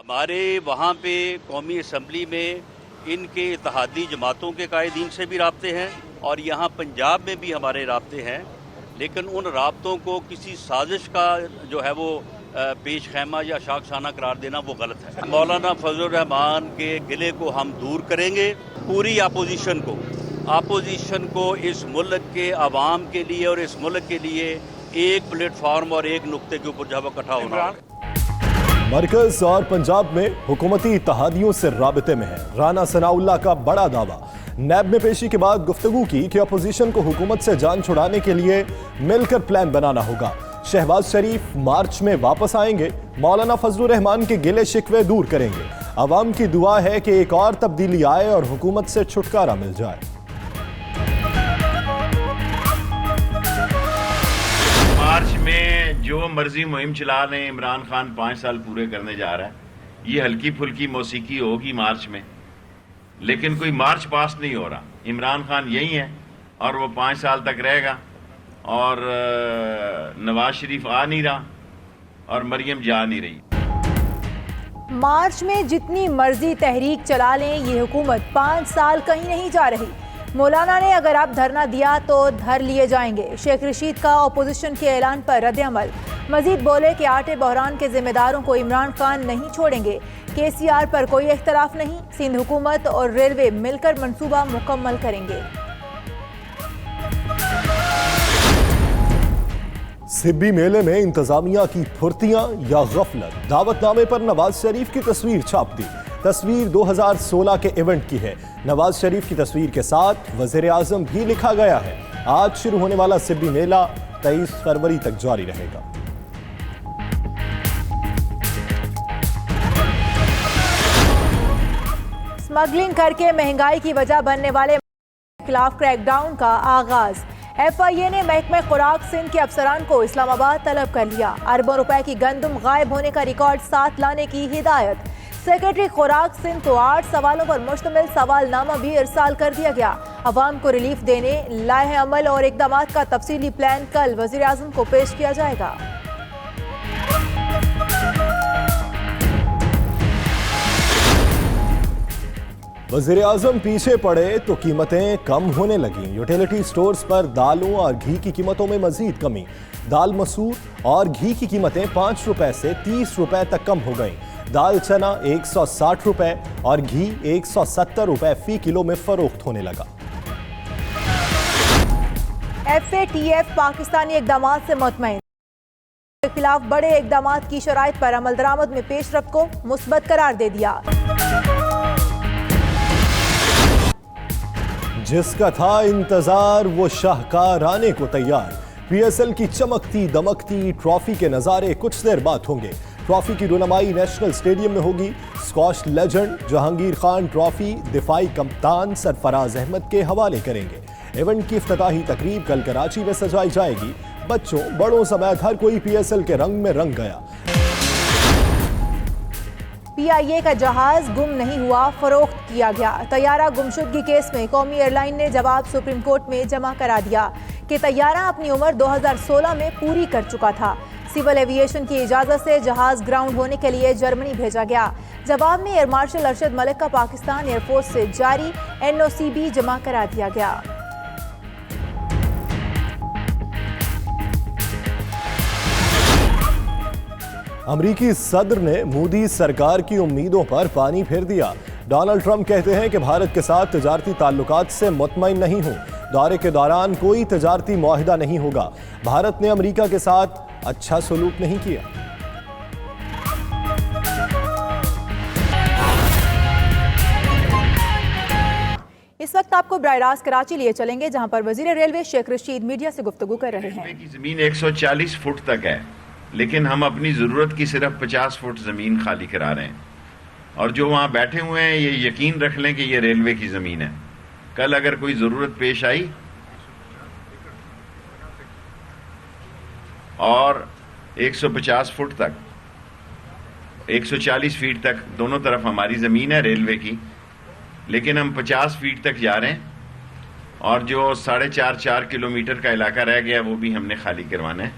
हमारे वहाँ पे कौमी असम्बली में इनके इत्तेहादी जमातों के कायदीन से भी राब्ते हैं और यहाँ पंजाब में भी हमारे राब्ते हैं, लेकिन उन राब्तों को किसी साजिश का जो है वो पेश खैमा या शाखसाना करार देना वो गलत है। मौलाना फजल रहमान के गिले को हम दूर करेंगे। पूरी अपोजिशन को इस मुल्क के अवाम के लिए और इस मुल्क के लिए एक प्लेटफार्म और एक नुक्ते के ऊपर जब इकट्ठा होना है। मरकज और पंजाब में हुकूमती इत्तेहादियों से राबते में है। राना सनाउल्लाह का बड़ा दावा। नैब में पेशी के बाद गुफ्तगू की कि अपोजिशन को हुकूमत से जान छुड़ाने के लिए मिलकर प्लान बनाना होगा। शहबाज शरीफ मार्च में वापस आएंगे। मौलाना फजलुर रहमान के गिले शिकवे दूर करेंगे। अवाम की दुआ है कि एक और तब्दीली आए और हुकूमत से छुटकारा मिल जाए। मार्च में जो मर्जी मुहिम चला लें, इमरान खान 5 साल पूरे करने जा रहा है। ये हल्की फुल्की मौसीकी होगी मार्च में, लेकिन कोई मार्च पास नहीं हो रहा। इमरान खान यही है और वो 5 साल तक रहेगा और नवाज शरीफ आ नहीं रहा और मरियम जा नहीं रही। मार्च में जितनी मर्जी तहरीक चला लें, ये हुकूमत 5 साल कहीं नहीं जा रही। मौलाना ने अगर आप धरना दिया तो धर लिए जाएंगे। शेख रशीद का अपोजिशन के ऐलान पर रद्द-ए-अमल। मजीद बोले कि आटे बहरान के जिम्मेदारों को इमरान खान नहीं छोड़ेंगे। KCR पर कोई इख्तलाफ नहीं, सिंध हुकूमत और रेलवे मिलकर मंसूबा मुकम्मल करेंगे। सिब्बी मेले में इंतजामिया की फुर्तियां या गफलत। दावतनामे पर नवाज शरीफ की तस्वीर छाप दी। तस्वीर 2016 के इवेंट की है। नवाज शरीफ की तस्वीर के साथ वज़ीर आज़म भी लिखा गया है। आज शुरू होने वाला सिब्बी मेला 23 फरवरी तक जारी रहेगा। स्मगलिंग करके महंगाई की वजह बनने वाले के खिलाफ क्रैकडाउन का आगाज। FIA ने महकमे खुराक सिंध के अफसरान को इस्लामाबाद तलब कर लिया। अरबों रुपए की गंदम गायब होने का रिकॉर्ड साथ लाने की हिदायत। सेक्रेटरी खुराक सिंध को 8 सवालों पर मुश्तमिल सवालनामा भी इरसाल कर दिया गया। अवाम को रिलीफ देने लाहे अमल और इकदामात का तफसीली प्लान कल वज़ीर आज़म को पेश किया जाएगा। वज़ीर आज़म पीछे पड़े तो कीमतें कम होने लगीं। यूटिलिटी स्टोर्स पर दालों और घी की कीमतों में मजीद कमी। दाल मसूर और घी की कीमतें 5 रुपए से 30 रुपए तक कम हो गईं। दाल चना 160 रुपए और घी 170 रुपए फी किलो में फरोख्त होने लगा। FATF पाकिस्तानी इकदामात से मुतमईन। के खिलाफ बड़े इकदामात की शराइत पर अमल दरामद में पेशरफ्त को मुस्बत करार दे दिया। जिसका था इंतजार वो शाहकार आने को तैयार। PSL की चमकती दमकती ट्रॉफी के नज़ारे कुछ देर बाद होंगे। ट्रॉफी की रुनमाई नेशनल स्टेडियम में होगी। Squash legend Jahangir Khan trophy दिफाई कप्तान सरफराज अहमद के हवाले करेंगे। इवेंट की इफ्तिताही तकरीब कल कराची में सजाई जाएगी। बच्चों बड़ों समेत हर कोई PSL के रंग में रंग गया। PIA का जहाज गुम नहीं हुआ, फरोख्त किया गया। तैयारा गुमशुदगी केस में कौमी एयरलाइन ने जवाब सुप्रीम कोर्ट में जमा करा दिया कि तैयारा अपनी उम्र 2016 में पूरी कर चुका था। सिविल एविएशन की इजाजत से जहाज ग्राउंड होने के लिए जर्मनी भेजा गया। जवाब में एयर मार्शल अरशद मलिक का पाकिस्तान एयरफोर्स से जारी NOC भी जमा करा दिया गया। अमरीकी सदर ने मोदी सरकार की उम्मीदों पर पानी फेर दिया। डोनाल्ड ट्रंप कहते हैं कि भारत के साथ तजारती ताल्लुकात से मुतमईन नहीं हूं। दौरे के दौरान कोई तजारती मुआहिदा नहीं होगा। भारत ने अमरीका के साथ अच्छा सलूक नहीं किया। इस वक्त आपको ब्राह रास्त कराची लिए चलेंगे, जहां पर वजीर रेलवे शेख रशीद मीडिया से गुफ्तगू कर रहे हैं। की जमीन 140 फुट तक है, लेकिन हम अपनी जरूरत की सिर्फ 50 फुट जमीन खाली करा रहे हैं। और जो वहां बैठे हुए हैं ये यकीन रख लें कि ये रेलवे की जमीन है। कल अगर कोई जरूरत पेश आई और 150 फुट तक 140 फीट तक दोनों तरफ हमारी जमीन है रेलवे की, लेकिन हम 50 फीट तक जा रहे हैं और जो 4.5 किलोमीटर का इलाका रह गया वो भी हमने खाली करवाना है।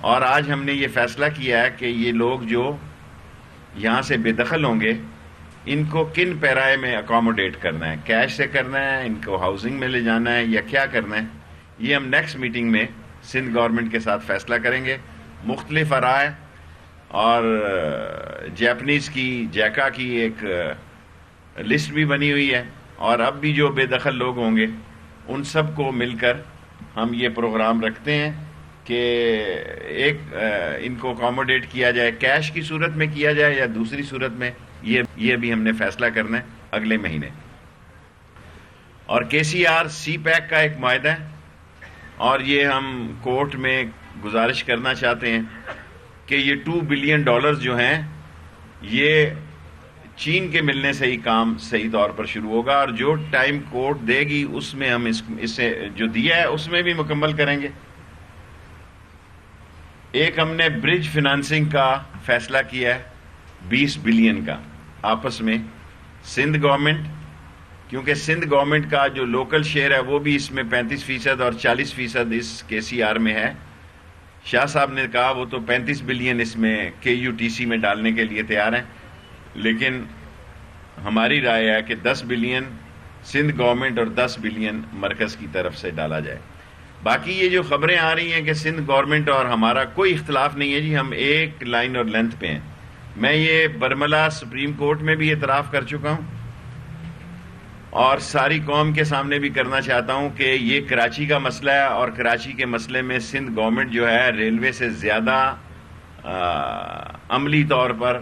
और आज हमने ये फैसला किया है कि ये लोग जो یہاں سے بے دخل ہوں گے، ان کو کن پیرائے میں اکاموڈیٹ کرنا ہے، کیش سے کرنا ہے، ان کو ہاؤسنگ میں لے جانا ہے یا کیا کرنا ہے، یہ ہم نیکسٹ میٹنگ میں سندھ گورنمنٹ کے ساتھ فیصلہ کریں گے. مختلف رائے اور جیپنیز کی جیکا کی ایک لسٹ بھی بنی ہوئی ہے، اور اب بھی جو بے دخل لوگ ہوں گے ان سب کو مل کر ہم یہ پروگرام رکھتے ہیں کہ ایک ان کو اکاموڈیٹ کیا جائے، کیش کی صورت میں کیا جائے یا دوسری صورت میں، یہ بھی ہم نے فیصلہ کرنا ہے اگلے مہینے. اور KCR سی پیک کا ایک معاہدہ ہے، اور یہ ہم کورٹ میں گزارش کرنا چاہتے ہیں کہ یہ $2 بلین جو ہیں یہ چین کے ملنے سے ہی کام صحیح طور پر شروع ہوگا، اور جو ٹائم کورٹ دے گی اس میں ہم اسے جو دیا ہے اس میں بھی مکمل کریں گے. ایک ہم نے برج فنانسنگ کا فیصلہ کیا ہے 20 بلین کا آپس میں سندھ گورنمنٹ، کیونکہ سندھ گورنمنٹ کا جو لوکل شیئر ہے وہ بھی اس میں 35% اور 40% اس KCR میں ہے. شاہ صاحب نے کہا وہ تو 35 بلین اس میں KUTC میں ڈالنے کے لیے تیار ہیں، لیکن ہماری رائے ہے کہ 10 بلین سندھ گورنمنٹ اور 10 بلین مرکز کی طرف سے ڈالا جائے. باقی یہ جو خبریں آ رہی ہیں کہ سندھ گورنمنٹ اور ہمارا کوئی اختلاف نہیں ہے جی، ہم ایک لائن اور لینتھ پہ ہیں. میں یہ برملا سپریم کورٹ میں بھی اعتراف کر چکا ہوں اور ساری قوم کے سامنے بھی کرنا چاہتا ہوں کہ یہ کراچی کا مسئلہ ہے، اور کراچی کے مسئلے میں سندھ گورنمنٹ جو ہے ریلوے سے زیادہ عملی طور پر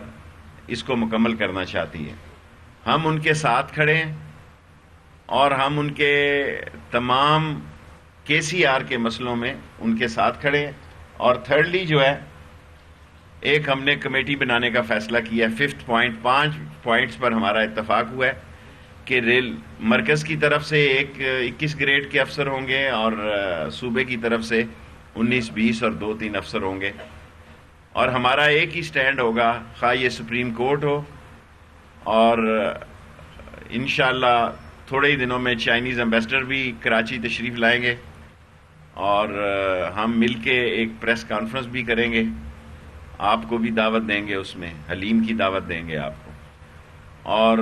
اس کو مکمل کرنا چاہتی ہے. ہم ان کے ساتھ کھڑے ہیں اور ہم ان کے تمام KCR کے مسئلوں میں ان کے ساتھ کھڑے ہیں. اور تھرڈلی جو ہے ایک ہم نے کمیٹی بنانے کا فیصلہ کیا ہے. 5 پوائنٹس پر ہمارا اتفاق ہوا ہے کہ مرکز کی طرف سے 21 گریڈ کے افسر ہوں گے اور صوبے کی طرف سے 19, 20 اور 2-3 افسر ہوں گے، اور ہمارا ایک ہی سٹینڈ ہوگا خواہ یہ سپریم کورٹ ہو. اور انشاءاللہ تھوڑے ہی دنوں میں چائنیز ایمبیسڈر بھی کراچی تشریف لائیں گے، اور ہم مل کے ایک پریس کانفرنس بھی کریں گے. آپ کو بھی دعوت دیں گے، اس میں حلیم کی دعوت دیں گے آپ کو، اور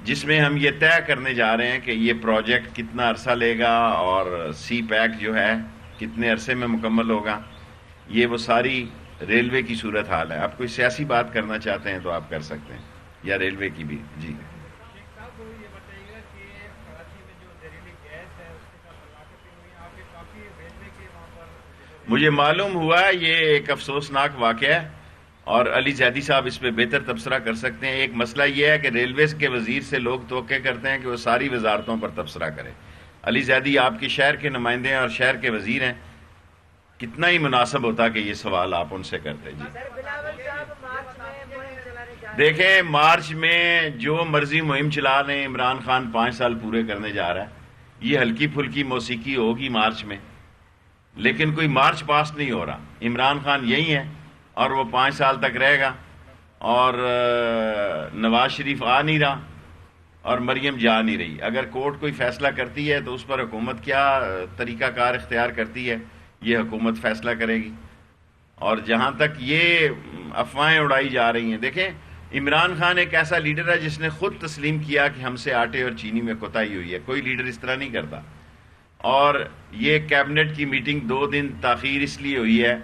جس میں ہم یہ طے کرنے جا رہے ہیں کہ یہ پروجیکٹ کتنا عرصہ لے گا اور سی پیک جو ہے کتنے عرصے میں مکمل ہوگا. یہ وہ ساری ریلوے کی صورتحال ہے. آپ کوئی سیاسی بات کرنا چاہتے ہیں تو آپ کر سکتے ہیں، یا ریلوے کی بھی. جی مجھے معلوم ہوا یہ ایک افسوسناک واقعہ ہے، اور علی زیدی صاحب اس پہ بہتر تبصرہ کر سکتے ہیں. ایک مسئلہ یہ ہے کہ ریلویز کے وزیر سے لوگ توقع کرتے ہیں کہ وہ ساری وزارتوں پر تبصرہ کرے. علی زیدی آپ کے شہر کے نمائندے ہیں اور شہر کے وزیر ہیں، کتنا ہی مناسب ہوتا کہ یہ سوال آپ ان سے کرتے. جی دیکھیں، مارچ میں جو مرضی مہم چلا رہے ہیں، عمران خان 5 سال پورے کرنے جا رہا ہے. یہ ہلکی پھلکی موسیقی ہوگی مارچ میں، لیکن کوئی مارچ پاس نہیں ہو رہا. عمران خان یہی ہے اور وہ 5 سال تک رہے گا، اور نواز شریف آ نہیں رہا اور مریم جا نہیں رہی. اگر کورٹ کوئی فیصلہ کرتی ہے تو اس پر حکومت کیا طریقہ کار اختیار کرتی ہے یہ حکومت فیصلہ کرے گی. اور جہاں تک یہ افواہیں اڑائی جا رہی ہیں، دیکھیں عمران خان ایک ایسا لیڈر ہے جس نے خود تسلیم کیا کہ ہم سے آٹے اور چینی میں کوتاہی ہوئی ہے. کوئی لیڈر اس طرح نہیں کرتا. اور یہ کیبنٹ کی میٹنگ 2 دن تاخیر اس لیے ہوئی ہے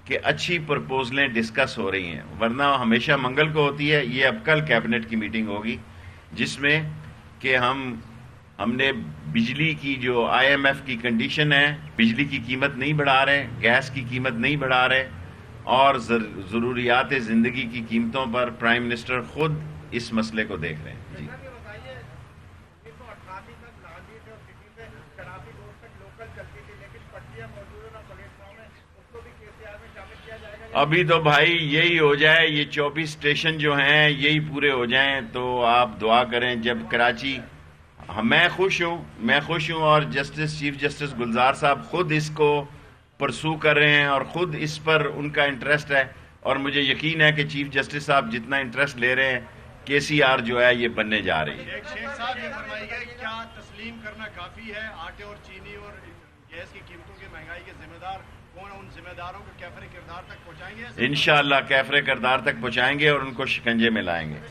کہ اچھی پرپوزلیں ڈسکس ہو رہی ہیں، ورنہ ہمیشہ منگل کو ہوتی ہے. یہ اب کل کیبنٹ کی میٹنگ ہوگی جس میں کہ ہم نے بجلی کی جو IMF کی کنڈیشن ہے، بجلی کی قیمت نہیں بڑھا رہے، گیس کی قیمت نہیں بڑھا رہے، اور ضروریات زندگی کی قیمتوں پر پرائم منسٹر خود اس مسئلے کو دیکھ رہے ہیں. جی ابھی تو بھائی یہی ہو جائے، یہ 24 اسٹیشن جو ہیں یہی پورے ہو جائیں تو آپ دعا کریں. جب کراچی، میں خوش ہوں اور چیف جسٹس گلزار صاحب خود اس کو پرسو کر رہے ہیں اور خود اس پر ان کا انٹرسٹ ہے، اور مجھے یقین ہے کہ چیف جسٹس صاحب جتنا انٹرسٹ لے رہے ہیں KCR جو ہے یہ بننے جا رہی ہے. شیخ صاحب یہ فرمائیے کہ کیا تسلیم کرنا کافی ہے؟ آٹے اور چینی اور گیس کی قیمتوں کی مہنگائی کے ذمہ دار کون उन जिम्मेदारों को कैफरे किरदार तक पहुंचाएंगे? इंशाअल्लाह कैफरे किरदार तक पहुंचाएंगे और उनको शिकंजे में लाएंगे.